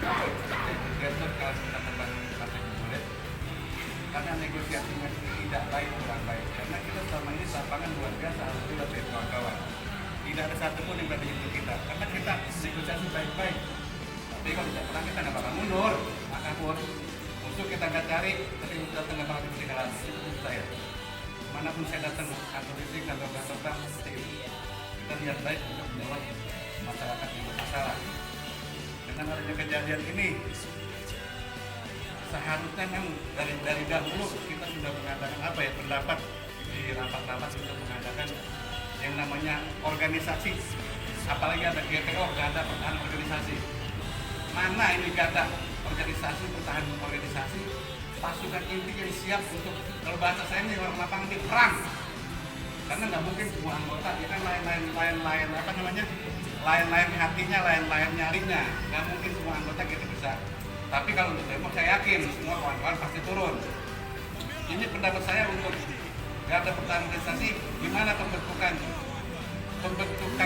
Besok kalau kita membangun partai kulit, karena negosiasinya tidak baik, kurang baik. Karena kita selama ini lapangan luar biasa harus juga dari kawan-kawan. Tidak ada satupun yang berani untuk kita, karena kita negosiasi baik-baik. Tapi kalau tidak pernah kita nggak bakal mundur, maka pun musuh kita nggak cari, tapi musuh datang nggak bakal kita kalah. Itu menurut saya. Manapun saya datang kantor distrik, kantor bank, seperti itu. Kita lihat baik untuk menjawab masyarakat yang bermasalah. Dengan adanya kejadian ini, seharusnya memang dari dahulu kita sudah mengadakan pendapat di rapat-rapat untuk mengadakan yang namanya organisasi. Apalagi ada GPO, nggak ada pertahanan organisasi. Mana ini nggak ada organisasi, pertahanan organisasi, pasukan inti yang siap untuk, kalau bahasa saya ini orang lapangan di perang. Karena nggak mungkin semua anggota, ya kan lain-lain hatinya, lain-lain nyarinya. Nggak mungkin semua anggota kita bisa. Tapi kalau untuk demo saya yakin semua kawan-kawan pasti turun. Ini pendapat saya untuk garda pertahanan organisasi, gimana pembentukan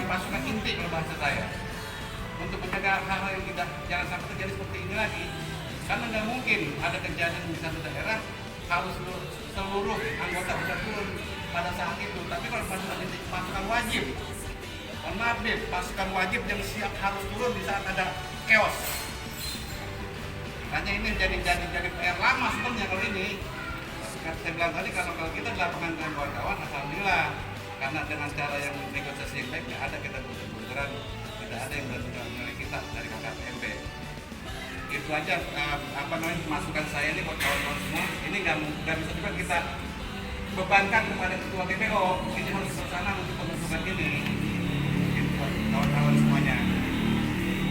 pasukan inti kalau bahasa saya. Untuk menjaga hal-hal yang jangan sampai terjadi seperti ini lagi. Karena nggak mungkin ada kejadian di satu daerah harus seluruh anggota bisa turun pada saat itu. Tapi kalau pasukan wajib, maaf deh, pasukan wajib yang siap harus turun di saat ada chaos. Hanya ini jadi PR lama sebenarnya kalau ini. Saya bilang tadi kalau kita di lapangan dengan kawan-kawan, alhamdulillah, karena dengan cara yang negosiasi yang baik, nggak ada kita bunturan, tidak ada yang berani kita dari KKPMP. Itu aja masukan saya ini buat kawan-kawan semua. Ini nggak bisa juga kita bebankan kepada ketua TPO. Ini harus bersama untuk pembentukan ini. Itu buat kawan-kawan semuanya.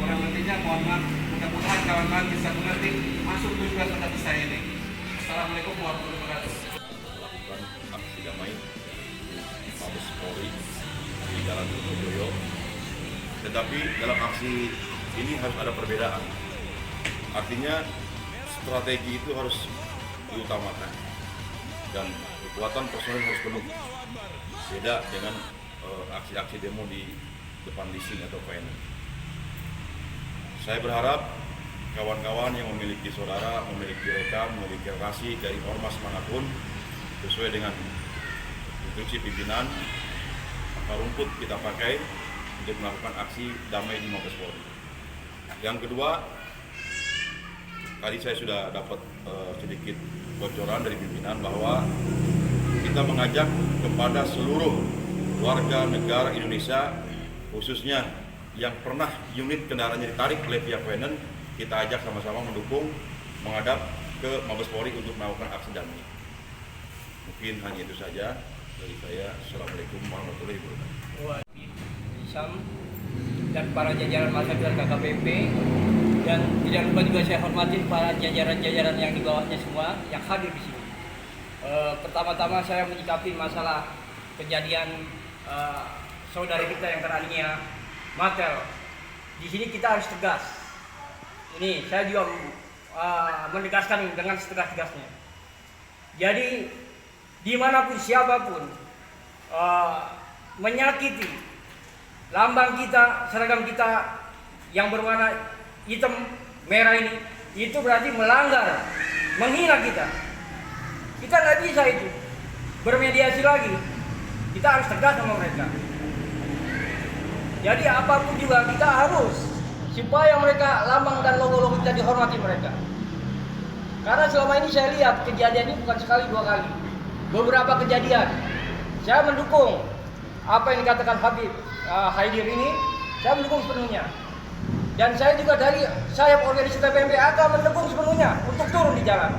Kurang lebihnya mohon maaf. Mudah-mudahan kawan-kawan bisa mengerti masuk tujuan pendapat saya ini. Assalamualaikum warahmatullahi wabarakatuh. Melakukan aksi damai di Mabes Polri di Jalan Joyo. Tetapi dalam aksi ini harus ada perbedaan. Artinya strategi itu harus diutamakan dan kekuatan personil harus penuh. Beda dengan aksi-aksi demo di depan leasing atau finance. Saya berharap kawan-kawan yang memiliki saudara, memiliki rekam, memiliki relasi dari ormas manapun, sesuai dengan instruksi pimpinan, akar rumput kita pakai untuk melakukan aksi damai di Mabes Polri. Yang kedua, tadi saya sudah dapat sedikit bocoran dari pimpinan bahwa kita mengajak kepada seluruh warga negara Indonesia, khususnya yang pernah unit kendaraannya ditarik oleh pihak Wenen, kita ajak sama-sama mendukung menghadap ke Mabes Polri untuk melakukan aksi damai. Mungkin hanya itu saja dari saya. Assalamualaikum warahmatullahi wabarakatuh. Dan para jajaran masa KKPP, dan tidak lupa juga saya hormati para jajaran-jajaran yang di bawahnya semua yang hadir di sini. Pertama-tama saya menyikapi masalah kejadian saudari kita yang teraniaya Matel. Di sini kita harus tegas. Ini saya juga menegaskan dengan setegas-tegasnya. Jadi dimanapun siapapun menyakiti lambang kita, seragam kita yang berwarna hitam merah ini, itu berarti melanggar, menghina kita. Kita nggak bisa itu bermediasi lagi. Kita harus tegas sama mereka. Jadi apapun juga kita harus supaya mereka lambang dan logo-logo kita dihormati mereka. Karena selama ini saya lihat kejadian ini bukan sekali dua kali, beberapa kejadian. Saya mendukung apa yang dikatakan Habib Haidir ini, saya mendukung sepenuhnya. Dan saya juga dari sayap organisasi TPMP akan mendukung sepenuhnya untuk turun di jalan.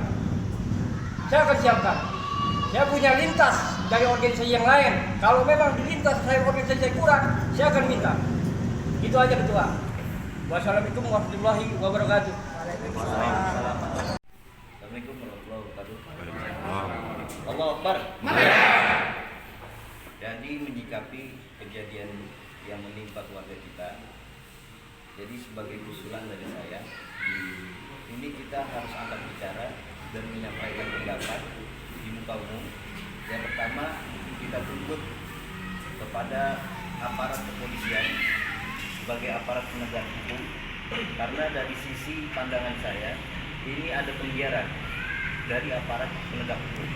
Saya akan siapkan. Saya punya lintas dari organisasi yang lain. Kalau memang di lintas saya organisasi saya kurang, saya akan minta. Itu aja ketua. Wassalamualaikum warahmatullahi wabarakatuh. Assalamualaikum warahmatullahi wabarakatuh. Allahu Akbar. Jadi menyikapi kejadian yang menimpa keluarga kita. Jadi sebagai usulan dari saya, ini kita harus angkat bicara dan menyampaikan pendapat di muka umum. Yang pertama, kita tuntut kepada aparat kepolisian sebagai aparat penegak hukum Karena dari sisi pandangan saya, ini ada pembiaran dari aparat penegak hukum,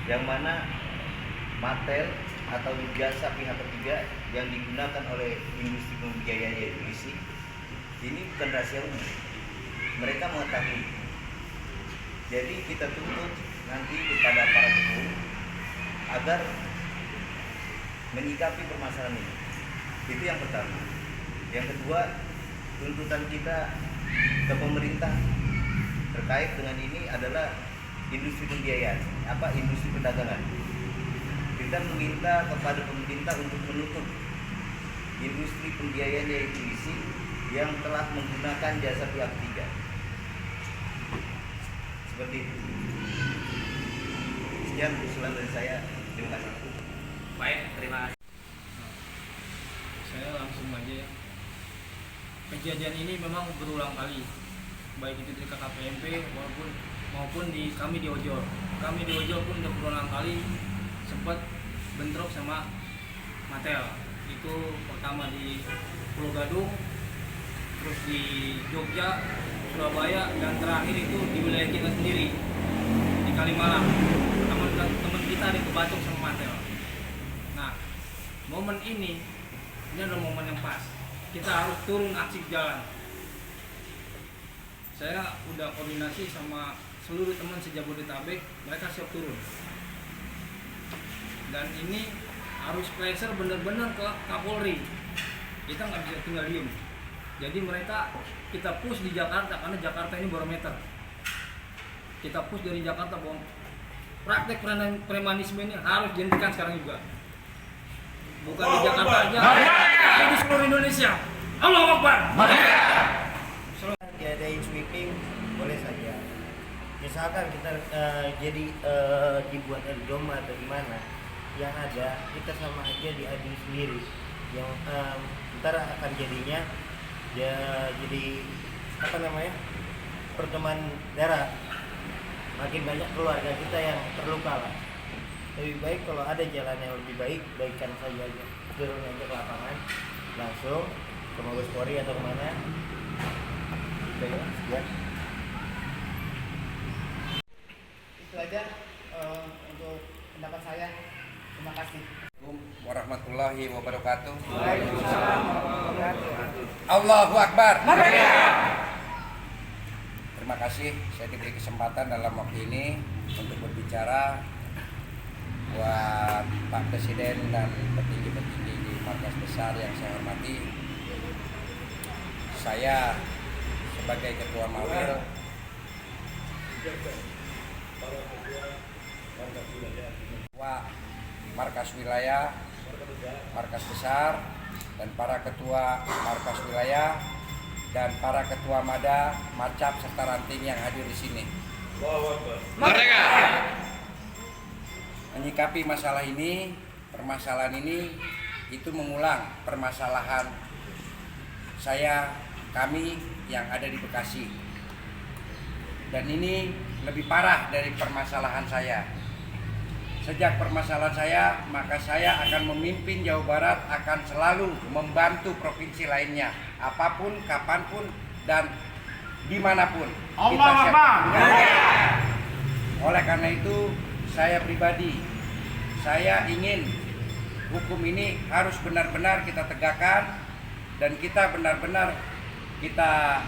yang mana material atau jasa pihak ketiga yang digunakan oleh industri pembiayaan yaitu ISI ini bukan rahasia umum. Mereka mengetahui. Jadi kita tuntut nanti kepada para hukum agar menyikapi permasalahan ini. Itu yang pertama. Yang kedua, tuntutan kita ke pemerintah terkait dengan ini adalah industri pembiayaan, industri perdagangan. Kita meminta kepada pemerintah untuk menutup industri pembiayaan yaitu ISI yang telah menggunakan jasa pihak ketiga. Seperti itu. Sekian usulan dari saya. Terima kasih. Baik, terima kasih. Saya langsung aja ya. Kejadian ini memang berulang kali, baik itu di KKPMP maupun kami di ojol. Kami di ojol pun udah berulang kali sempat bentrok sama Matel. Itu pertama di Pulau Gadung, terus di Jogja, Surabaya, dan terakhir itu di wilayah kita sendiri di Kalimalang. Teman kita ada kebatuk sama Matel. Nah, momen ini adalah momen yang pas. Kita harus turun aksi ke jalan. Saya udah koordinasi sama seluruh teman sejabodetabek, mereka siap turun. Dan ini harus pressure benar-benar ke Kapolri. Kita nggak bisa tinggal diem. Jadi kita push di Jakarta karena Jakarta ini barometer. Kita push dari Jakarta bahwa praktek premanisme ini harus dihentikan sekarang juga. Bukan di Jakarta aja, tapi di seluruh Indonesia. Allahu Akbar. Diadain sweeping boleh saja. Misalkan kita dibuat doma atau gimana, yang ada kita sama aja diadu sendiri. Yang ntar akan jadinya jadi pertemuan darah. Makin banyak keluarga kita yang terluka lah. Lebih baik kalau ada jalan yang lebih baik, baikkan saja aja. Turun aja ke lapangan, langsung ke Mabes Polri atau kemana. Gitu ya, sekian. Itu aja untuk pendapat saya. Terima kasih. Assalamualaikum warahmatullahi wabarakatuh. Waalaikumsalam warahmatullahi wabarakatuh. Allahu Akbar. Terima kasih saya diberi kesempatan dalam waktu ini untuk berbicara buat Pak Presiden dan petinggi-petinggi di markas besar yang saya hormati. Saya sebagai Ketua Mawil Ketua Markas Wilayah, Markas Besar, dan para Ketua Markas Wilayah dan para Ketua Mada, Macap serta Ranting yang hadir di sini. Merdeka! Menyikapi masalah ini, permasalahan ini itu mengulang permasalahan kami yang ada di Bekasi. Dan ini lebih parah dari permasalahan saya. Sejak permasalahan saya, maka saya akan memimpin Jawa Barat, akan selalu membantu provinsi lainnya, apapun, kapanpun, dan dimanapun. Kita siap. Oleh karena itu, saya pribadi, saya ingin hukum ini harus benar-benar kita tegakkan, dan kita benar-benar kita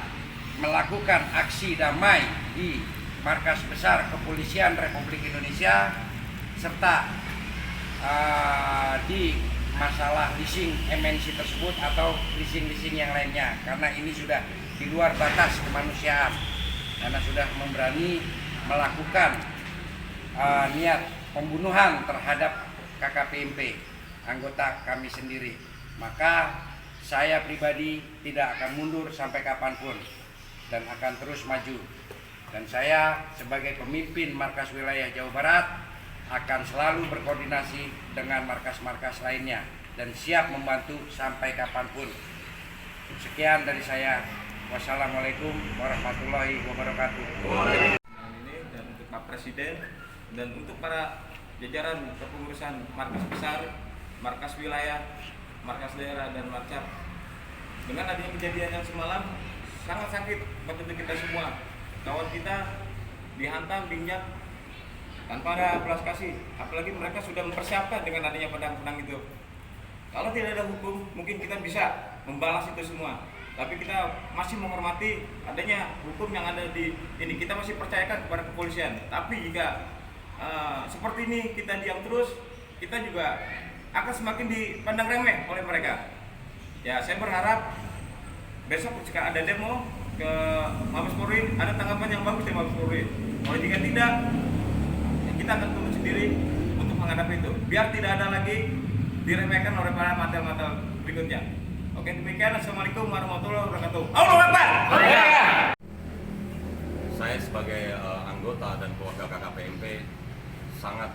melakukan aksi damai di Markas Besar Kepolisian Republik Indonesia, serta di masalah leasing MNC tersebut atau leasing-leasing yang lainnya, karena ini sudah di luar batas kemanusiaan, karena sudah memberani melakukan niat pembunuhan terhadap KKPMP, anggota kami sendiri. Maka saya pribadi tidak akan mundur sampai kapanpun dan akan terus maju. Dan saya sebagai pemimpin Markas Wilayah Jawa Barat akan selalu berkoordinasi dengan markas-markas lainnya dan siap membantu sampai kapanpun. Sekian dari saya. Wassalamualaikum warahmatullahi wabarakatuh. Ini dan untuk Pak Presiden dan untuk para jajaran kepengurusan markas besar, markas wilayah, markas daerah dan Marcap dengan adanya kejadian yang semalam sangat sakit buat kita semua. Kawan kita dihantam, diinjak tanpa ada belas kasih. Apalagi mereka sudah mempersiapkan dengan adanya pedang-pedang itu. Kalau tidak ada hukum, mungkin kita bisa membalas itu semua. Tapi kita masih menghormati adanya hukum yang ada di ini. Kita masih percayakan kepada kepolisian. Tapi jika seperti ini kita diam terus, kita juga akan semakin dipandang remeh oleh mereka. Ya, saya berharap besok jika ada demo ke Mabes Polri, ada tanggapan yang bagus dari Mabes Polri. Kalau jika tidak, ya kita akan turun sendiri untuk menghadapi itu. Biar tidak ada lagi diremehkan oleh para mantel-mantel berikutnya. Oke, demikian. Assalamualaikum warahmatullahi wabarakatuh. Allahu Akbar. Saya sebagai anggota dan keluarga KKPMP sangat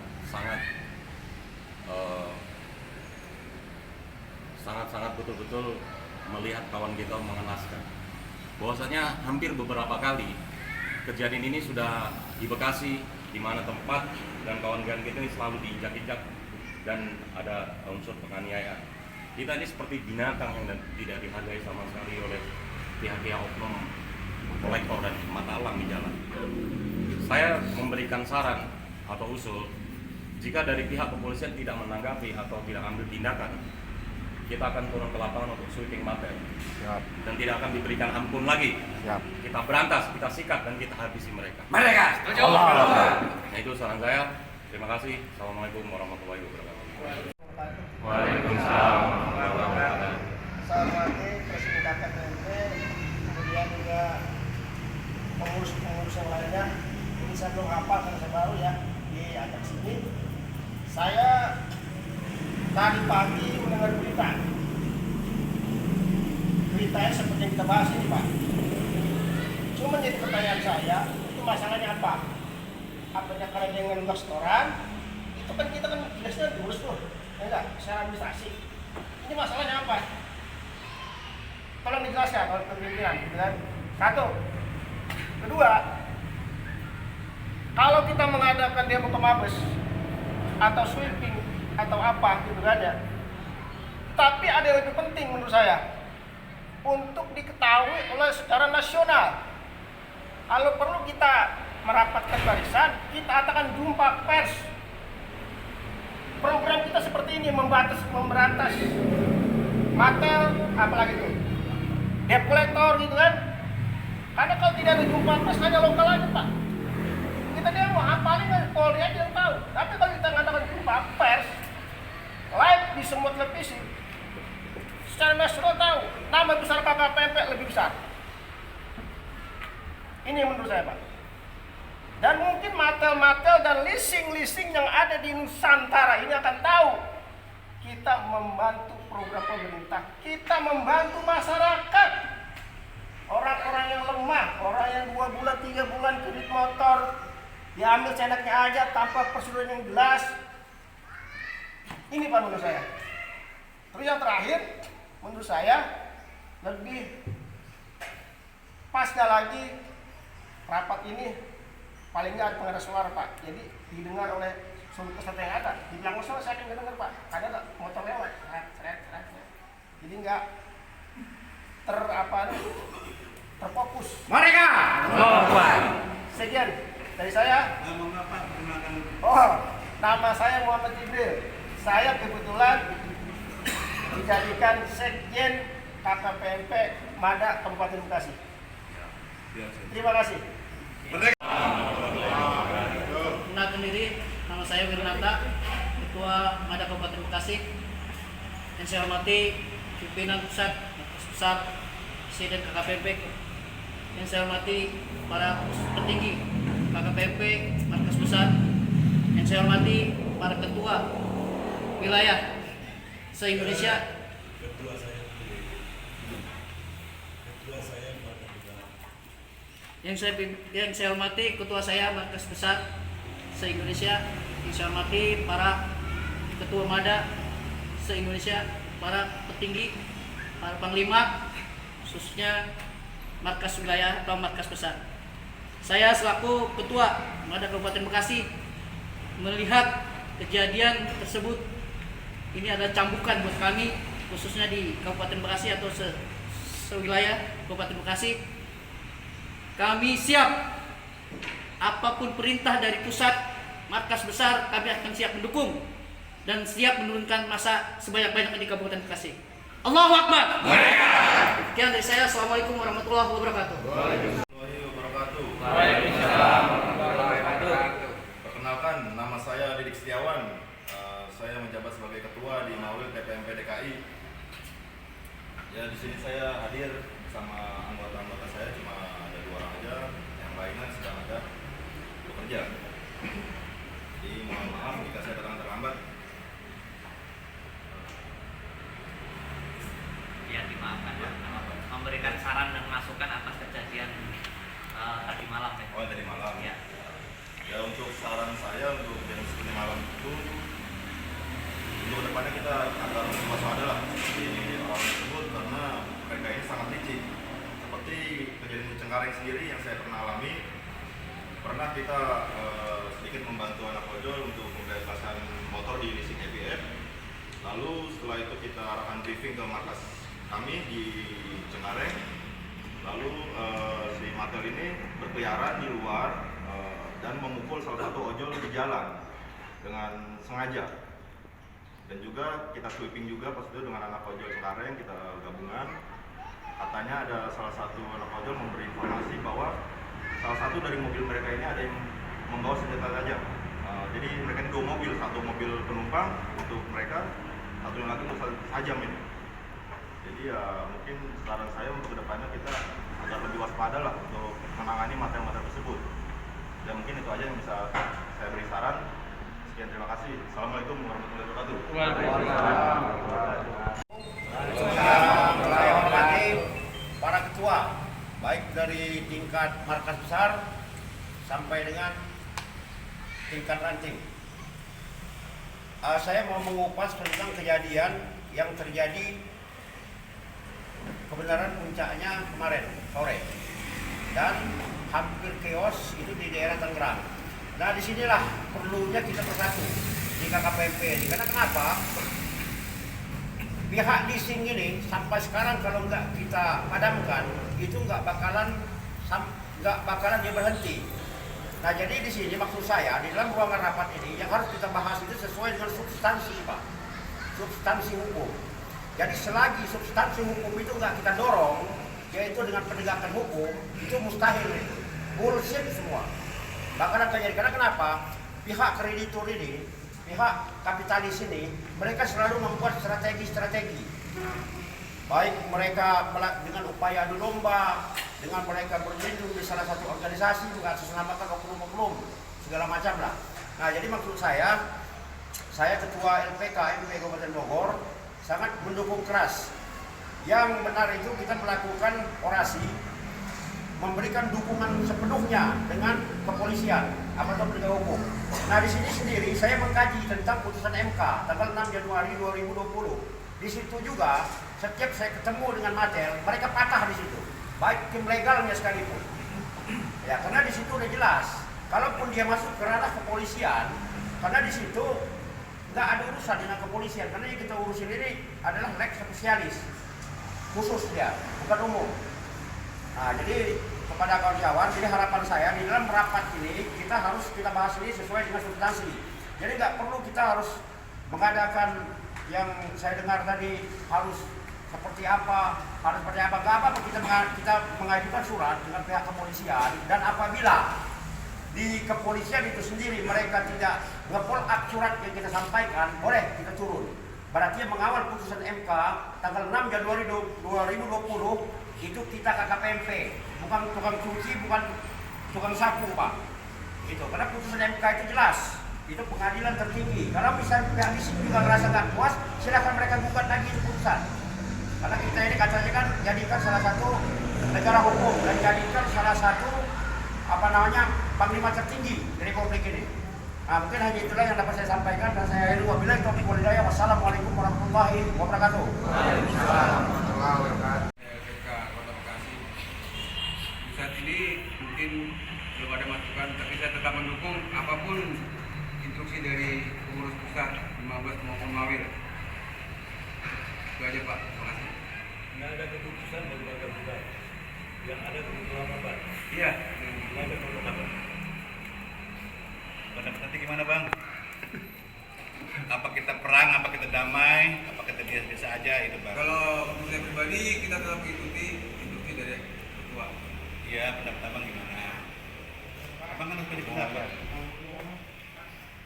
betul-betul melihat kawan kita mengenaskan. Bahwasanya hampir beberapa kali kejadian ini sudah di Bekasi, di mana tempat dan kawan-kawan kita ini selalu diinjak-injak dan ada unsur penganiayaan. Kita ini seperti binatang yang tidak dihargai sama sekali oleh pihak-pihak oknum kolektor dan mata alam di jalan. Saya memberikan saran atau usul, jika dari pihak kepolisian tidak menanggapi atau tidak ambil tindakan, kita akan turun ke lapangan untuk sweeping material. Dan tidak akan diberikan ampun lagi. Kita berantas, kita sikat dan kita habisi mereka. Nah, itu saran saya. Terima kasih. Assalamualaikum warahmatullahi wabarakatuh. Waalaikumsalam. Saya hormati Presiden KKPMP, kemudian juga pengurus yang lainnya. Ini saya belum hafal karena saya baru ya diajak sini. Saya tadi pagi mendengar berita. Beritanya seperti yang kita bahas ini, Pak. Cuma jadi pertanyaan saya, itu masalahnya apa? Apakah karena dia ngelunggah setoran? Itu kan kita kan biasanya diurus tuh, enggak, secara administrasi. Ini masalahnya apa? Tolong dijelaskan oleh pimpinan. Satu. Kedua, kalau kita mengadakan demo ke Mabes atau sweeping atau apa gitu kan ya. Tapi ada yang lebih penting menurut saya untuk diketahui oleh secara nasional. Kalau perlu kita merapatkan barisan, kita adakan jumpa pers. Program kita seperti ini memberantas matel, apalagi itu debt collector gitu kan. Karena kalau tidak ada jumpa pers hanya lokal aja Pak. Kita demo paling Polri aja yang tahu. Tapi kalau kita ngadakan jumpa pers live di semua televisi, secara nasional tahu nama besar KKPMP lebih besar. Ini menurut saya Pak. Dan mungkin matel-matel dan leasing-leasing yang ada di Nusantara ini akan tahu kita membantu program pemerintah, kita membantu masyarakat. Orang-orang yang lemah, orang yang 2 bulan, 3 bulan kredit motor, diambil senaknya aja tanpa persetujuan yang jelas. Ini Pak menurut saya. Terus yang terakhir, menurut saya lebih pasnya lagi rapat ini paling nggak ada pengeras suara Pak. Jadi didengar oleh seluruh peserta yang ada. Di belakang sana saya akan dengar Pak. Ada nggak motor lewat? Seret. Jadi nggak terfokus. Mereka. Sekian dari saya. Nama Pak, perkenalkan. Nama saya Muhammad Jibril. Saya kebetulan dijadikan Sekjen KKPMP Mada Kabupaten Bekasi. Terima kasih. Perkenalkan diri, nama saya Wirnata, Ketua Mada Kabupaten Bekasi. Yang saya hormati pimpinan pusat, besar, Presiden KKPMP. Yang saya hormati para petinggi KKPMP Markas Besar. Yang saya hormati para ketua wilayah se-Indonesia. Yang saya hormati ketua saya Markas Besar se-Indonesia. Yang saya hormati para ketua Mada se-Indonesia, para petinggi, para panglima, khususnya markas wilayah atau markas besar. Saya selaku ketua Mada Kabupaten Bekasi melihat kejadian tersebut ini adalah cambukan buat kami, khususnya di Kabupaten Bekasi atau sewilayah Kabupaten Bekasi. Kami siap apapun perintah dari pusat, markas besar, kami akan siap mendukung dan siap menurunkan massa sebanyak-banyaknya di Kabupaten Bekasi. Allahu Akbar. Sekian dari saya. Assalamualaikum warahmatullahi wabarakatuh. Perkenalkan, nama saya Didik Setiawan. Saya menjabat sebagai ketua di Mawil TPMP DKI. Ya, di sini saya hadir bersama anggota-anggota saya, cuma ada 2 orang aja, yang lainnya sedang ada bekerja. Jadi mohon maaf jika saya datang terlambat. Ya, dimaafkan ya. Memberikan saran dan masukan atas kejadian tadi malam ya. Oh, tadi malam. Ya. Ya, untuk saran saya untuk kejadian seperti malam itu, untuk kedepannya kita agar lebih waspada lah di orang tersebut, karena mereka ini sangat licik. Seperti kejadian di Cengkareng sendiri yang saya pernah alami, pernah kita sedikit membantu anak ojol untuk membebaskan motor di leasing EBF. Lalu setelah itu kita arahkan briefing ke markas kami di Cengkareng. Lalu si Matel ini berkeliaran di luar dan memukul salah satu ojol di jalan dengan sengaja. Dan juga kita sweeping juga pas itu dengan anak ojol Cengkareng, kita gabungan. Katanya ada salah satu anak ojol memberi informasi bahwa salah satu dari mobil mereka ini ada yang membawa senjata tajam. Jadi mereka ini 2 mobil, 1 mobil penumpang untuk mereka, 1 yang lagi untuk tajam ini. Jadi ya mungkin saran saya untuk kedepannya kita agar lebih waspada lah untuk menangani material-material tersebut. Dan mungkin itu aja yang bisa saya beri saran. Sekian, terima kasih. Assalamualaikum warahmatullahi wabarakatuh. Saya hormati para ketua, baik dari tingkat markas besar sampai dengan tingkat ranting. Saya mau mengupas tentang kejadian yang terjadi, kebenaran puncaknya kemarin sore dan hampir chaos itu di daerah Tangerang. Nah, disinilah perlunya kita bersatu di KKPMP ini. Karena kenapa? Pihak leasing ini sampai sekarang kalau nggak kita padamkan, itu nggak bakalan dia berhenti. Nah, jadi di sini maksud saya di dalam ruangan rapat ini yang harus kita bahas itu sesuai dengan substansi, Pak. Substansi hukum. Jadi selagi substansi hukum itu nggak kita dorong, yaitu dengan penegakan hukum, itu mustahil itu. Bullshit semua. Bahkan terjadi, karena kenapa? Pihak kreditur ini, pihak kapitalis ini, mereka selalu membuat strategi-strategi. Baik mereka dengan upaya adu domba, dengan mereka berlindung di salah satu organisasi, mengatasnamakan oknum-oknum, segala macam lah. Nah, jadi maksud saya ketua LPK MPI Kabupaten Bogor, sangat mendukung keras. Yang benar itu kita melakukan orasi, memberikan dukungan sepenuhnya dengan kepolisian atau penegak hukum. Nah, di sini sendiri saya mengkaji tentang putusan MK tanggal 6 Januari 2020. Di situ juga setiap saya ketemu dengan Matel, mereka patah di situ, baik tim legalnya sekalipun. Ya, karena di situ udah jelas, kalaupun dia masuk ke ranah kepolisian, karena di situ nggak ada urusan dengan kepolisian, karena yang kita urusin ini adalah lex spesialis, khusus dia, bukan umum. Nah, jadi kepada kawan-kawan, jadi harapan saya di dalam rapat ini kita bahas ini sesuai dengan substansi. Jadi nggak perlu kita harus mengadakan yang saya dengar tadi harus seperti apa, nggak apa-apa kita mengajukan surat dengan pihak kepolisian, dan apabila di kepolisian itu sendiri mereka tidak nge-follow up surat yang kita sampaikan, boleh kita turun. Berarti mengawal putusan MK tanggal 6 Januari 2020 itu kita KKPMP, bukan tukang cuci, bukan tukang sapu, Pak. Itu karena putusan MK itu jelas, itu pengadilan tertinggi. Kalau misalnya pihak leasing juga merasa nggak puas, silakan mereka gugat lagi itu putusan. Karena kita ini katanya kan jadikan salah satu negara hukum dan jadikan salah satu panglima tertinggi dari Republik ini. Nah, mungkin hanya itulah yang dapat saya sampaikan, dan saya akhiri wabillahi taufiq wal hidayah. Wassalamualaikum warahmatullahi wabarakatuh. Waalaikumsalam warahmatullahi wabarakatuh. Kota Bekasi. Saat ini mungkin belum ada masukan, tapi saya tetap mendukung apapun instruksi dari pengurus pusat 15 maupun Mawil. Itu aja, Pak. Terima kasih. Nggak ada keputusan dari damai, apa kita biasa aja itu Bang. Kalau untuk saya pribadi kita tetap mengikuti instruksi dari ketua. Iya, pendapat Abang gimana? Abang kan harus punya pendapat.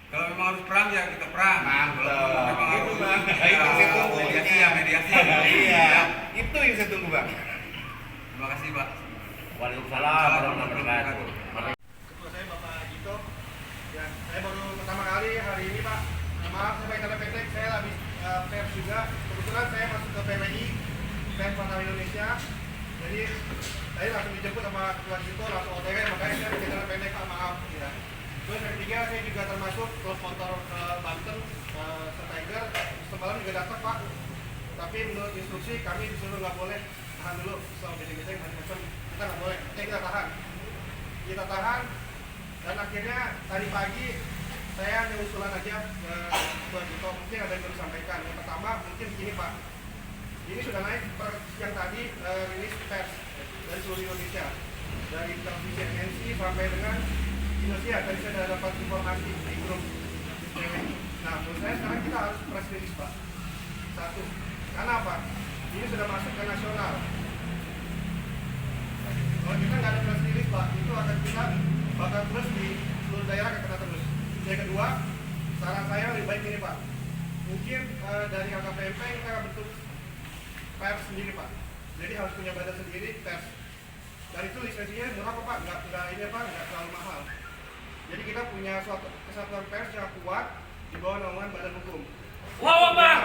Kalau memang harus perang ya kita perang. Mantap. Kalau memang Itu, harus Bang. Itu yang saya tunggu. mediasi ya mediasi. Iya, itu yang saya tunggu Bang. Terima kasih Pak. Waalaikumsalam warahmatullahi wabarakatuh. Ketua saya Bapak Jito. Ya, saya baru pertama kali hari ini Pak. Maaf saya pakai tanda pendek, saya habis pers juga. Kebetulan saya masuk ke PWI, Pers Warna Indonesia. Jadi saya langsung dijemput sama Ketua Jito, langsung OTW, makanya saya pakai tanda pendek Pak, maaf. Ya. Terus yang ketiga saya juga termasuk close motor ke Banten, Tiger. Semalam juga datang Pak. Tapi menurut instruksi kami disuruh nggak boleh tahan dulu, soal gedeng-gedeng macam-macam kita nggak boleh, kita tahan dan akhirnya tadi pagi saya hanya usulan aja ke Ketua Jito, mungkin ada yang perlu disampaikan. Yang pertama mungkin begini Pak, ini sudah naik per yang tadi rilis pers dari seluruh Indonesia, dari televisi NNC sampai dengan Indonesia. Tadi saya sudah dapat informasi di grup SPW. Nah menurut saya sekarang kita harus press release Pak, satu, karena apa? Ini sudah masuk ke nasional. Kalau kita nggak ada press release Pak, itu akan kita bakal terus di seluruh daerah akan kena terus. Yang kedua, saran saya lebih baik ini Pak. Mungkin dari KKPMP kita akan bentuk pers sendiri Pak. Jadi harus punya badan sendiri pers. Dan itu lisensinya murah kok Pak, nggak ini apa, nggak terlalu mahal. Jadi kita punya suatu kesatuan pers yang kuat di bawah naungan badan hukum. Wow, Bang.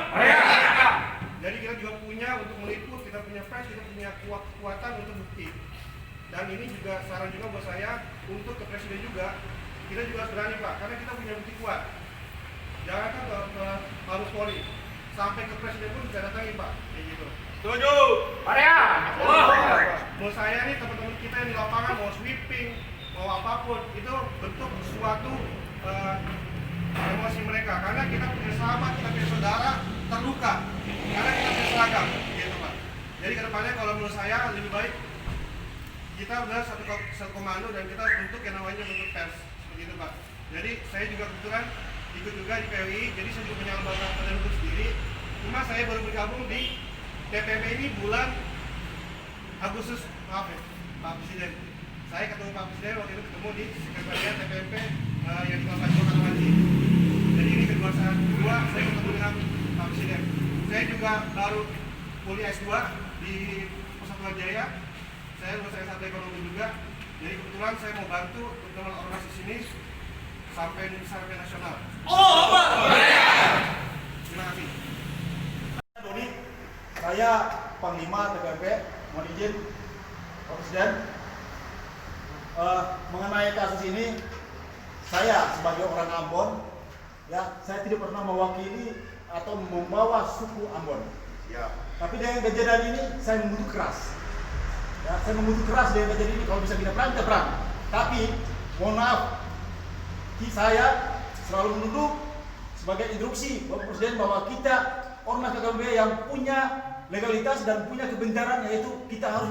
Jadi kita juga punya untuk meliput, kita punya pers, kita punya kekuatan untuk bukti. Dan ini juga saran juga buat saya untuk ke presiden juga, kita juga harus berani Pak, karena kita punya bukti kuat. Jangan kan ke Mabes Polri, sampai ke presiden pun bisa datangin Pak, kayak gitu. Setuju. Area. Menurut saya nih teman-teman kita yang di lapangan mau sweeping, mau apapun, itu bentuk suatu emosi mereka, karena kita punya sahabat, kita punya saudara terluka, karena kita punya seragam, gitu Pak. Jadi kedepannya kalau menurut saya lebih baik kita udah satu komando dan kita bentuk yang namanya bentuk pers, begitu Pak. Jadi saya juga kebetulan ikut juga di PWI, jadi saya juga punya lembaga badan hukum sendiri. Cuma saya baru bergabung di TPP ini bulan Agustus, maaf ya, Pak Presiden. Saya ketemu Pak Presiden waktu itu ketemu di sekretariat TPP yang di Kelapa Kota Karawaci. Jadi ini kedua saya ketemu dengan Pak Presiden. Saya juga baru kuliah S2 di Pusat Jaya. Saya S1 ekonomi juga. Jadi kebetulan saya mau bantu teman-teman ormas di sini sampai nasional. Terima kasih. Doni, saya Panglima TPP, mohon izin Pak Presiden. Mengenai kasus ini, saya sebagai orang Ambon, ya saya tidak pernah mewakili atau membawa suku Ambon. Ya. Tapi dengan kejadian ini saya mengutuk keras. Ya, saya mengutuk keras dengan kejadian ini. Kalau bisa kita perang. Tapi mohon maaf, saya selalu menuduh sebagai instruksi Bapak Presiden bahwa kita ormas KKB yang punya legalitas dan punya kebenaran, yaitu kita harus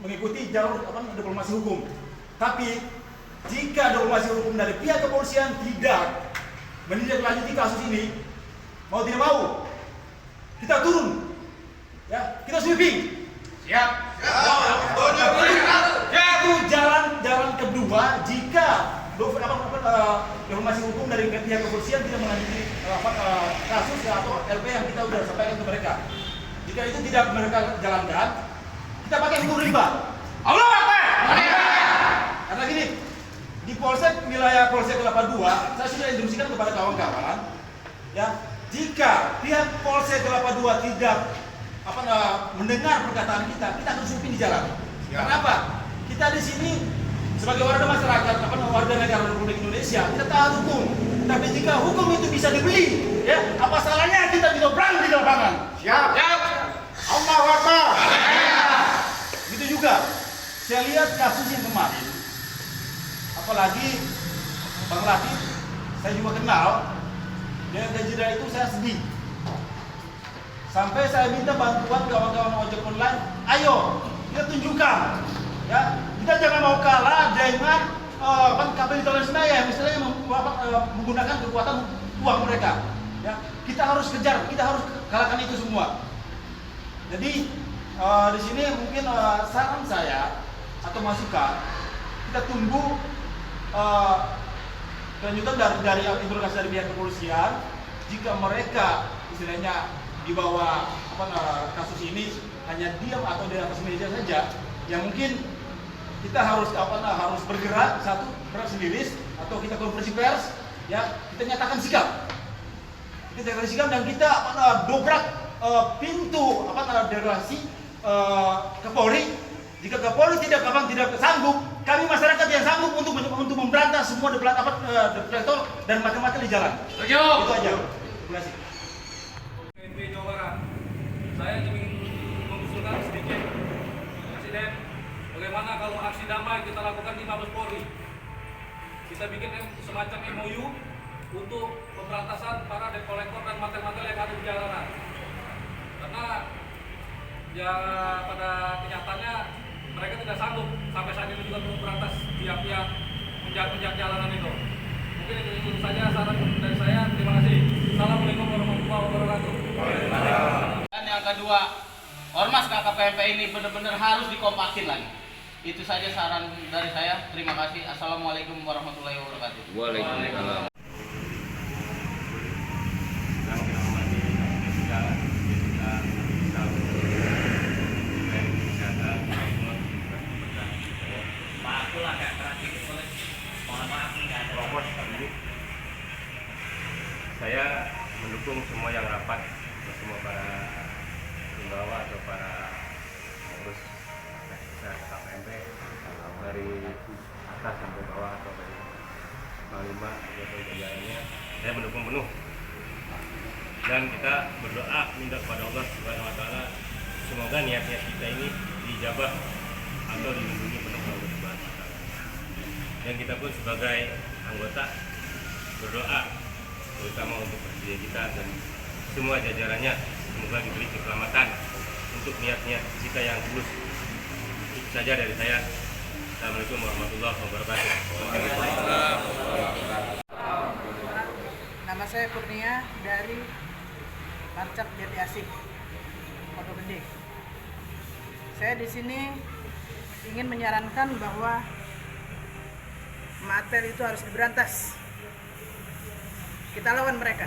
mengikuti jalur diplomasi hukum. Tapi jika diplomasi hukum dari pihak kepolisian tidak menindaklanjuti kasus ini, mau tidak mau kita turun, ya kita sweeping. Siap. Itu jalan kedua jika diplomasi hukum dari pihak kepolisian tidak melanjuti kasus atau LP yang kita sudah sampaikan ke mereka. Jika itu tidak mereka jalankan, kita pakai hukum rimba. Allah Akbar. Karena gini, di Polsek wilayah Polsek Kelapa II, saya sudah instruksikan kepada kawan-kawan, ya jika pihak Polsek Kelapa II tidak mendengar perkataan kita akan sweeping di jalan. Karena apa? Kita di sini sebagai warga masyarakat, warga negara Republik Indonesia, kita taat hukum. Tapi jika hukum itu bisa dibeli, ya apa salahnya kita didobrang di lapangan? Siap. Allahu Akbar. Gitu juga. Saya lihat kasus yang kemarin, apalagi Bang Latif, saya juga kenal. Dengan kejadian itu saya sedih. Sampai saya minta bantuan kawan-kawan ojek online, ayo kita tunjukkan, ya kita jangan mau kalah dengan kapal internasional yang misalnya menggunakan kekuatan uang mereka. Ya, kita harus kejar, kita harus kalahkan itu semua. Jadi di sini mungkin saran saya atau masukan, kita tunggu kelanjutan dari informasi dari pihak kepolisian. Jika mereka istilahnya di bawah kasus ini hanya diam atau di atas meja saja, ya mungkin kita harus harus bergerak, satu press release atau kita konferensi pers, ya kita nyatakan sikap. Kita nyatakan sikap dan kita dobrak pintu deklarasi ke Polri. Jika Kapolri tidak sanggup, kami masyarakat yang sanggup untuk memberantas semua depredator dan macam-macam di jalan. Itu aja. Terima kasih. PNP Jawa Barat, saya ingin mengusulkan sedikit, Presiden, bagaimana kalau aksi damai kita lakukan di Mabes Polri? Kita bikin semacam MOU untuk pemberantasan para debt collector dan material yang ada di jalanan. Karena ya pada kenyataannya mereka tidak sanggup sampai saat ini juga untuk memberantas pihak-pihak penjaga jalanan itu. Mungkin itu saja saran dari saya. Terima kasih. Assalamualaikum warahmatullahi wabarakatuh. Dan yang kedua, Ormas KKPMP ini benar-benar harus dikompakin lagi. Itu saja saran dari saya. Terima kasih. Assalamualaikum warahmatullahi wabarakatuh. Waalaikumsalam. Saya mendukung semua yang rapat, semua para pembawa atau para pengurus KPMP dari atas sampai bawah atau dari Panglima atau jajarannya, saya mendukung penuh. Dan kita berdoa minta kepada Allah Subhanahu Wa Taala semoga niat-niat kita ini dijabah atau dilindungi penuh oleh Allah Subhanahu Wa Taala. Dan kita pun sebagai anggota berdoa terutama untuk presiden kita dan semua jajarannya, semoga diberi keselamatan untuk niat-niat kita yang tulus. Itu saja dari saya. Assalamualaikum warahmatullahi wabarakatuh. Nama saya Kurnia dari Marcap Jati Asih, Pondok Gede. Saya di sini ingin menyarankan bahwa material itu harus diberantas. Kita lawan mereka.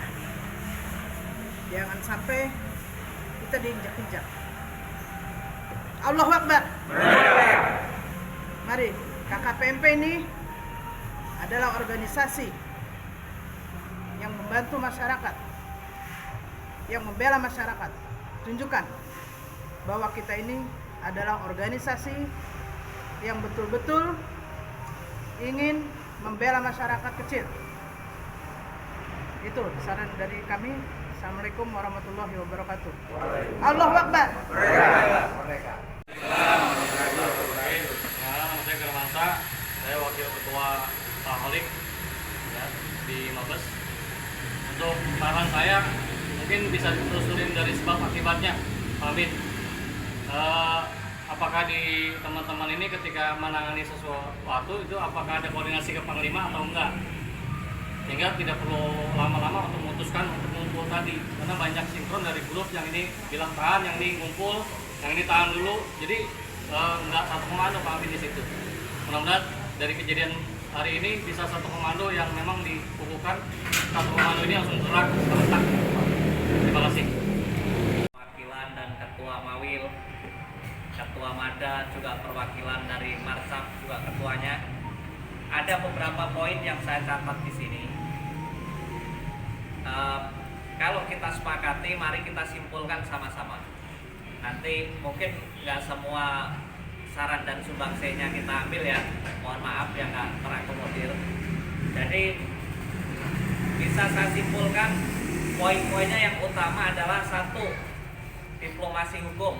Jangan sampai kita diinjak-injak. Allahu Akbar. Mari, KKPMP ini adalah organisasi yang membantu masyarakat, yang membela masyarakat. Tunjukkan bahwa kita ini adalah organisasi yang betul-betul ingin membela masyarakat kecil. Itu saran dari kami. Assalamualaikum warahmatullahi wabarakatuh. Allahu Akbar. Nama saya Germansa, saya wakil ketua Tahlik ya, di Mabes. Untuk saran saya mungkin bisa ditelusurin dari sebab akibatnya, Pak Amin. Apakah di teman-teman ini ketika menangani sesuatu itu apakah ada koordinasi ke Panglima atau enggak? Sehingga tidak perlu lama-lama untuk memutuskan untuk ngumpul tadi, karena banyak sinkron dari grup yang ini bilang tahan, yang ini ngumpul, yang ini tahan dulu. Jadi nggak satu komando Pak Amin di situ. Mudah-mudahan dari kejadian hari ini bisa satu komando yang memang dikukuhkan, satu komando ini langsung gerak serentak. Terima kasih. Perwakilan dan ketua Mawil, ketua Mada, juga perwakilan dari Marcap, juga ketuanya. Ada beberapa poin yang saya catat di sini. Kalau kita sepakati, mari kita simpulkan sama-sama. Nanti mungkin nggak semua saran dan sumbangsihnya kita ambil ya. Mohon maaf yang nggak terakomodir. Jadi bisa saya simpulkan poin-poinnya yang utama adalah satu, diplomasi hukum.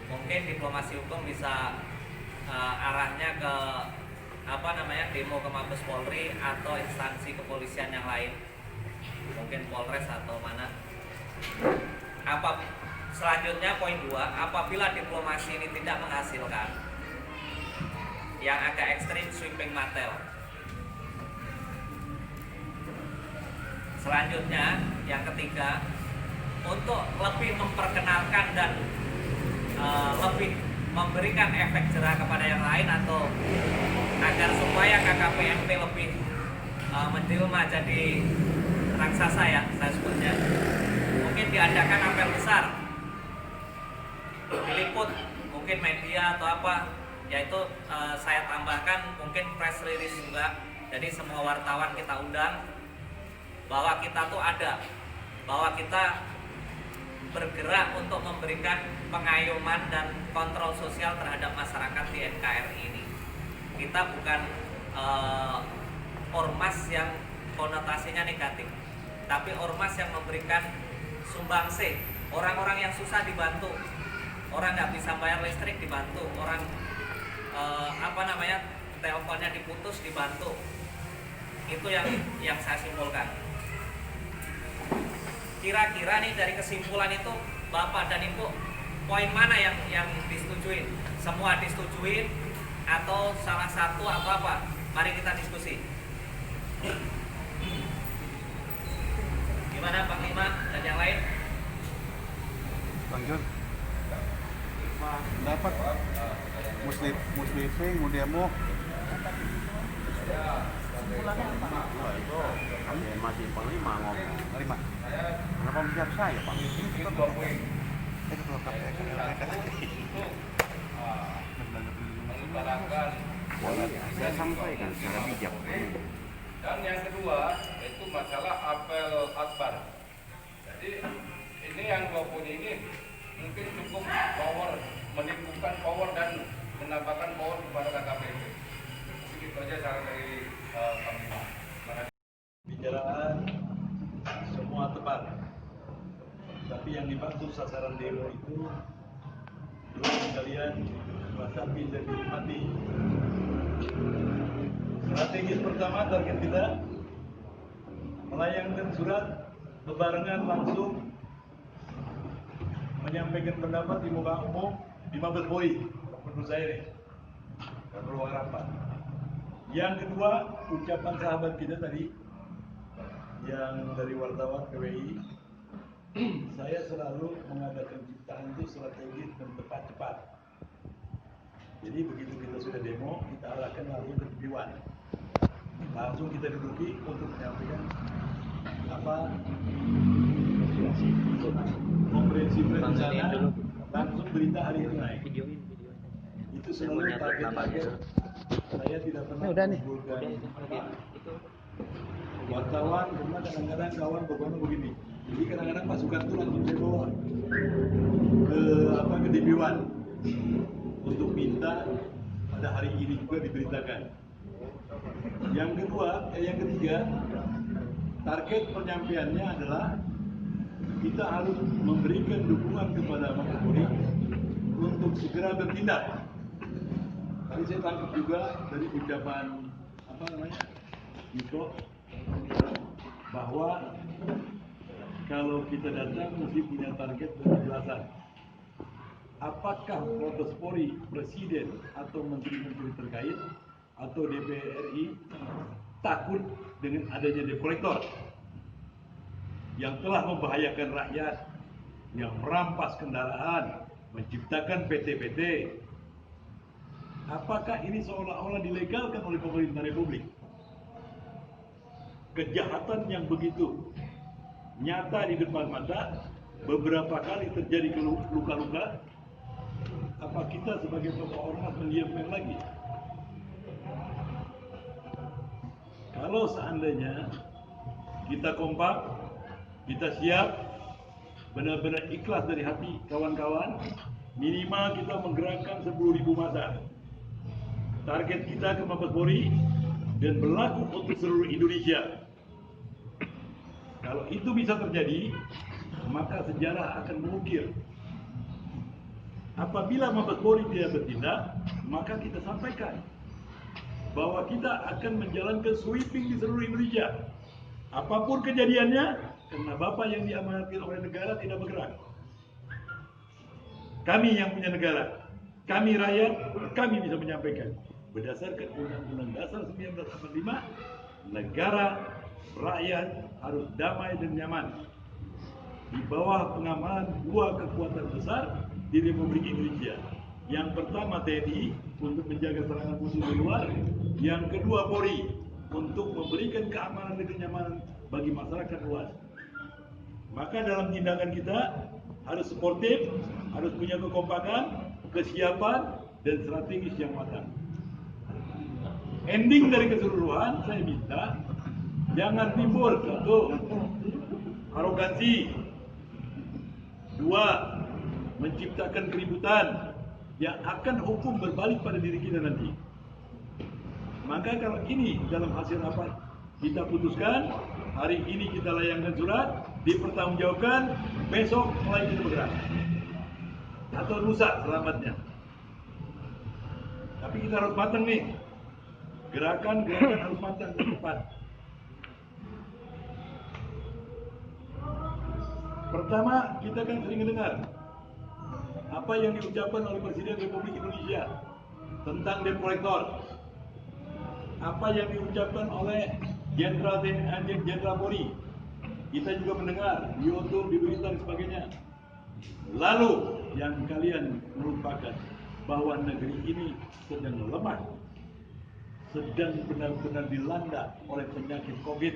Mungkin diplomasi hukum bisa arahnya ke demo ke Mabes Polri atau instansi kepolisian yang lain, mungkin Polres atau mana. Selanjutnya poin 2, apabila diplomasi ini tidak menghasilkan, yang agak ekstrim sweeping material. Selanjutnya, yang ketiga, untuk lebih memperkenalkan dan lebih memberikan efek jerah kepada yang lain atau agar supaya KKPMP lebih menjelma jadi raksasa ya, saya sebutnya. Mungkin diadakan apel besar, diliput mungkin media atau apa, yaitu saya tambahkan mungkin press release juga. Jadi semua wartawan kita undang bahwa kita tuh ada, bahwa kita bergerak untuk memberikan pengayuman dan kontrol sosial terhadap masyarakat di NKRI ini. Kita bukan ormas yang konotasinya negatif, tapi ormas yang memberikan sumbangsi. Orang-orang yang susah dibantu, orang nggak bisa bayar listrik dibantu, orang teleponnya diputus dibantu. Itu yang saya simpulkan. Kira-kira nih dari kesimpulan itu Bapak dan Ibu, poin mana yang disetujui? Semua disetujui atau salah satu atau apa? Mari kita diskusi. Gimana Pak Lima dan yang lain? Bang Jun, dapat muslim mau demo. Itu masih panglima ngomong. Panglima. Kenapa menjawab saya, Pak? Saya sampaikan secara bijak. Dan yang kedua itu masalah apel akbar. Jadi ini yang 20 ini mungkin cukup power, menimbulkan power dan menambahkan power kepada KKPMP. Begitu aja saran dari Panglima. Bicaraan semua tepat, tapi yang dimaksud sasaran demo itu belum kalian rasapi dan dinikmati. Strategis pertama target kita melayangkan surat bebarengan langsung menyampaikan pendapat di muka umum di Mabes Polri menurut saya nih ruang rapat. Yang kedua, ucapan sahabat kita tadi yang dari wartawan KWI, saya selalu mengadakan ciptaan itu strategis dan cepat-cepat. Jadi begitu kita sudah demo, kita arahkan langsung ke Dewan. Langsung kita duduki untuk menyampaikan apa komprehensi rencana, langsung berita hari itu naik. Itu selalu target-target. Saya tidak pernah mengumpulkan wartawan, karena kadang-kadang kawan pokoknya begini. Jadi kadang-kadang pasukan itu langsung saya bawa ke Dewan untuk minta pada hari ini juga diberitakan. Yang ketiga, target penyampaiannya adalah kita harus memberikan dukungan kepada Mabes Polri untuk segera bertindak. Tadi saya tangkap juga dari ucapan Niko bahwa kalau kita datang mesti punya target dan kejelasan. Apakah Mabes Polri, Presiden atau menteri-menteri terkait atau DPR RI takut dengan adanya debt collector yang telah membahayakan rakyat, yang merampas kendaraan, menciptakan PT-PT? Apakah ini seolah-olah dilegalkan oleh pemerintah Republik? Kejahatan yang begitu nyata di depan mata, beberapa kali terjadi luka-luka. Apa kita sebagai tokoh ormas mendiamkan lagi? Kalau seandainya kita kompak, kita siap, benar-benar ikhlas dari hati kawan-kawan, minimal kita menggerakkan 10.000 massa. Target kita ke Mabes Polri dan berlaku untuk seluruh Indonesia. Kalau itu bisa terjadi, maka sejarah akan mengukir. Apabila Mabes Polri tidak bertindak, maka kita sampaikan bahwa kita akan menjalankan sweeping di seluruh Indonesia. Apapun kejadiannya, karena Bapak yang diamanatkan oleh negara tidak bergerak. Kami yang punya negara, kami rakyat, kami bisa menyampaikan. Berdasarkan Undang-Undang Dasar 1945, negara rakyat harus damai dan nyaman di bawah pengamanan dua kekuatan besar di Republik Indonesia. Yang pertama TNI untuk menjaga serangan musuh di luar, yang kedua Polri untuk memberikan keamanan dan kenyamanan bagi masyarakat luas. Maka dalam tindakan kita harus sportif, harus punya kekompakan, kesiapan, dan strategis yang matang. Ending dari keseluruhan, saya minta jangan timbul satu, arogansi, dua, menciptakan keributan yang akan hukum berbalik pada diri kita nanti. Maka kalau ini dalam hasil rapat kita putuskan, hari ini kita layangkan surat, dipertanggungjawabkan, besok mulai kita bergerak. Atau lusa selamatnya. Tapi kita harus matang nih. Gerakan harus matang ke depan. Pertama, kita kan sering dengar apa yang diucapkan oleh Presiden Republik Indonesia tentang debt collector, apa yang diucapkan oleh Jenderal Polri. Kita juga mendengar di YouTube, di berita dan sebagainya. Lalu yang kalian melupakan bahwa negeri ini sedang lemah, sedang benar-benar dilanda oleh penyakit COVID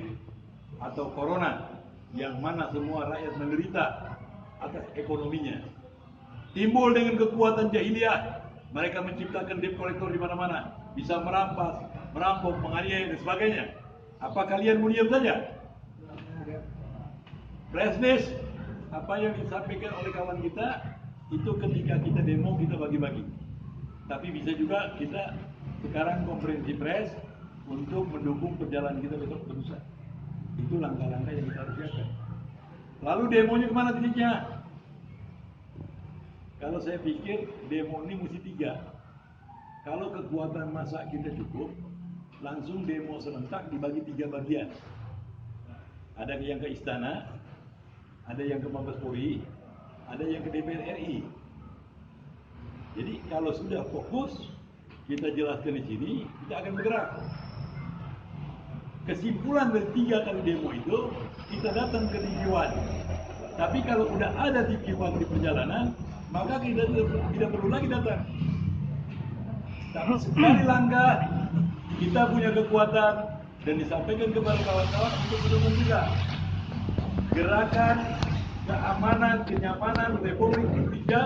atau Corona, yang mana semua rakyat menderita atas ekonominya. Timbul dengan kekuatan jahiliyah, mereka menciptakan debt collector di mana-mana, bisa merampas, merampok, menganiaya dan sebagainya. Apa kalian mau diam saja? Presnis, apa yang disampaikan oleh kawan kita itu ketika kita demo kita bagi-bagi. Tapi bisa juga kita sekarang konferensi pers untuk mendukung perjalanan kita besok ke Nusa. Itu langkah-langkah yang kita harus siapkan. Lalu demonya kemana titiknya? Kalau saya pikir demo ini mesti 3. Kalau kekuatan massa kita cukup, langsung demo serentak dibagi 3 bagian. Ada yang ke istana, ada yang ke Mabes Polri, ada yang ke DPR RI. Jadi kalau sudah fokus, kita jelaskan di sini, kita akan bergerak. Kesimpulan dari 3 kali demo itu, kita datang ke tujuan. Tapi kalau udah ada tujuan di perjalanan, maka kita tidak perlu lagi datang. Tapi sekali langkah, kita punya kekuatan dan disampaikan kepada kawan-kawan untuk mendukung juga gerakan keamanan, kenyamanan Republik Indonesia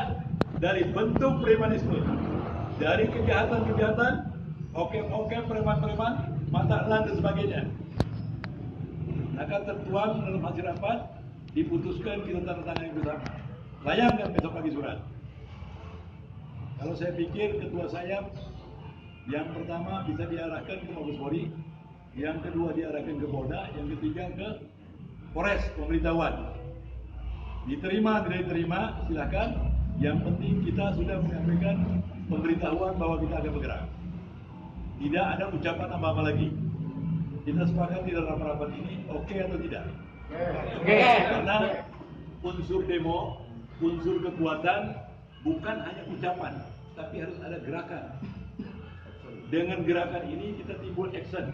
dari bentuk premanisme, dari kejahatan-kejahatan, okem-okem, preman-preman, mata elang dan sebagainya. Maka tertuang dalam hasil rapat, diputuskan kita tanda tangan bersama. Layangkan besok pagi surat. Kalau saya pikir ketua sayap yang pertama bisa diarahkan ke Mabes Polri, yang kedua diarahkan ke Polda, yang ketiga ke Polres pemberitahuan. Diterima, tidak diterima, silakan. Yang penting kita sudah menyampaikan pemberitahuan bahwa kita akan bergerak. Tidak ada ucapan apa-apa lagi. Kita sepakat di dalam rapat ini, oke atau tidak? Oke. Karena unsur demo, unsur kekuatan bukan hanya ucapan, tapi harus ada gerakan. Dengan gerakan ini kita timbul action.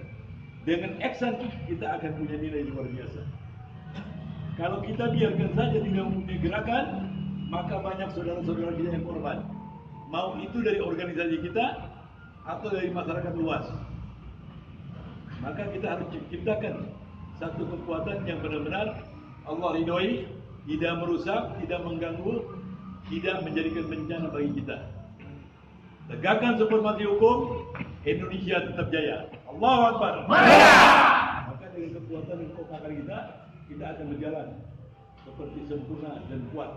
Dengan action kita akan punya nilai luar biasa. Kalau kita biarkan saja tidak mempunyai gerakan, maka banyak saudara-saudara kita yang korban. Mau itu dari organisasi kita atau dari masyarakat luas. Maka kita harus ciptakan satu kekuatan yang benar-benar Allah ridhoi, tidak merusak, tidak mengganggu, tidak menjadikan bencana bagi kita. Tegakkan supermati hukum, Indonesia tetap jaya. Allahu Akbar. Maka dengan kekuatan dan kekompakan kita akan berjalan seperti sempurna dan kuat.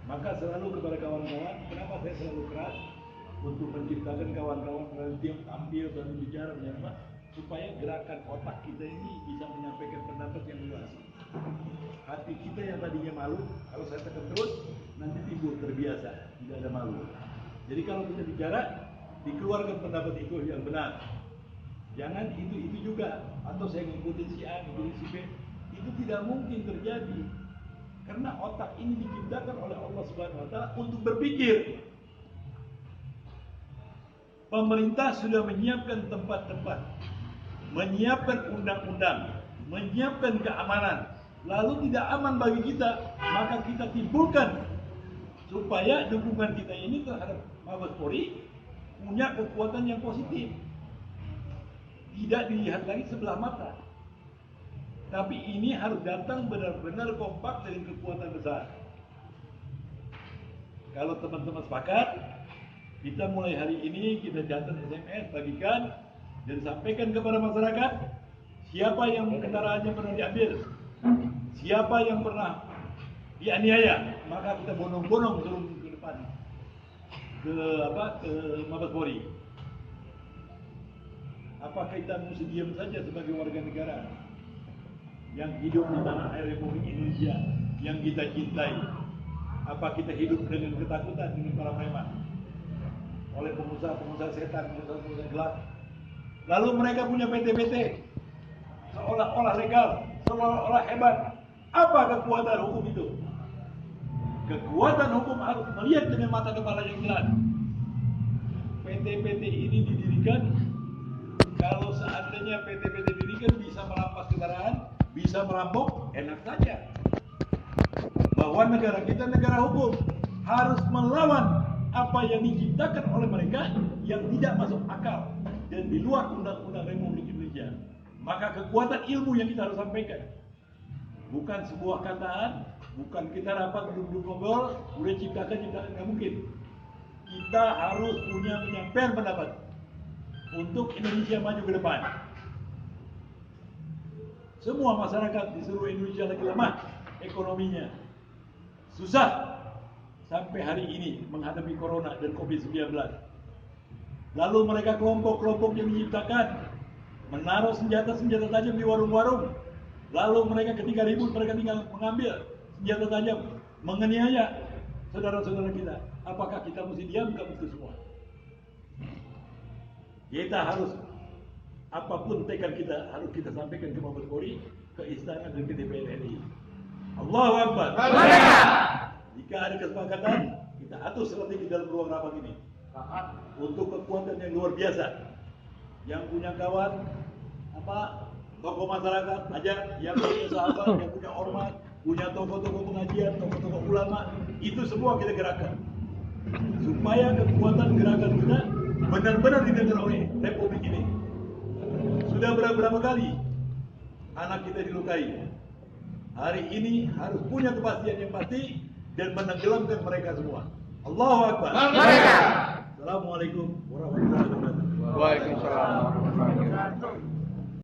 Maka selalu kepada kawan-kawan, kenapa saya selalu keras untuk menciptakan kawan-kawan yang tampil dan bicara menyapa, supaya gerakan otak kita ini bisa menyampaikan pendapat yang luas. Hati kita yang tadinya malu, kalau saya tekan terus, nanti timbul terbiasa, tidak ada malu. Jadi kalau kita bicara, dikeluarkan pendapat itu yang benar. Jangan itu juga, atau saya ngikutin si A, ngikutin si B, itu tidak mungkin terjadi. Karena otak ini diciptakan oleh Allah Subhanahu wa Ta'ala untuk berpikir. Pemerintah sudah menyiapkan tempat-tempat, menyiapkan undang-undang, menyiapkan keamanan, lalu tidak aman bagi kita, maka kita timbulkan supaya dukungan kita ini terhadap Mabes Polri punya kekuatan yang positif, tidak dilihat lagi sebelah mata. Tapi ini harus datang benar-benar kompak dari kekuatan besar. Kalau teman-teman sepakat, kita mulai hari ini kita catat SMS, bagikan dan sampaikan kepada masyarakat siapa yang kendaraannya pernah diambil, siapa yang pernah dianiaya, maka kita bonong-bonong turun ke depan ke Mabes Polri. Apakah kita mesti diam saja sebagai warga negara yang hidup di tanah air Republik Indonesia yang kita cintai? Apa kita hidup dengan ketakutan dengan para preman oleh pengusaha-pengusaha setan, pengusaha-pengusaha gelap? Lalu mereka punya PT-PT seolah-olah legal, seolah-olah hebat. Apa kekuatan hukum itu? Kekuatan hukum harus melihat dengan mata kepala yang jelas. PT-PT ini didirikan, kalau seandainya PT-PT didirikan bisa merampas kendaraan, bisa merampok, enak saja. Bahwa negara kita negara hukum, harus melawan apa yang diciptakan oleh mereka yang tidak masuk akal dan di luar undang-undang Republik Indonesia. Maka kekuatan ilmu yang kita harus sampaikan bukan sebuah kataan, bukan kita rapat duduk ngobrol, udah ciptakan nggak mungkin. Kita harus punya menyampaikan pendapat untuk Indonesia maju ke depan. Semua masyarakat di seluruh Indonesia lagi lemah ekonominya, susah sampai hari ini menghadapi corona dan COVID-19. Lalu mereka kelompok-kelompok yang diciptakan menaruh senjata-senjata tajam di warung-warung. Lalu mereka ketika ribut mereka tinggal mengambil senjata tajam, menganiaya saudara-saudara kita. Apakah kita mesti diam? Enggak mesti semua. Kita harus, apapun tekad kita, harus kita sampaikan ke Mabes Polri, ke Istana dan ke DPR RI. Allahu Akbar. Jika ada kesepakatan, kita atur strategi dalam ruang rapat ini untuk kekuatan yang luar biasa. Yang punya kawan, tokoh masyarakat aja, yang punya sahabat, yang punya ormas, punya tokoh-tokoh pengajian, tokoh-tokoh ulama, itu semua kita gerakkan supaya kekuatan gerakan kita benar-benar didengar oleh Republik ini. Sudah berapa kali anak kita dilukai. Hari ini harus punya kepastian yang pasti dan menenggelamkan mereka semua. Allahu Akbar. Assalamualaikum warahmatullahi wabarakatuh. Waalaikumsalam warahmatullahi wabarakatuh.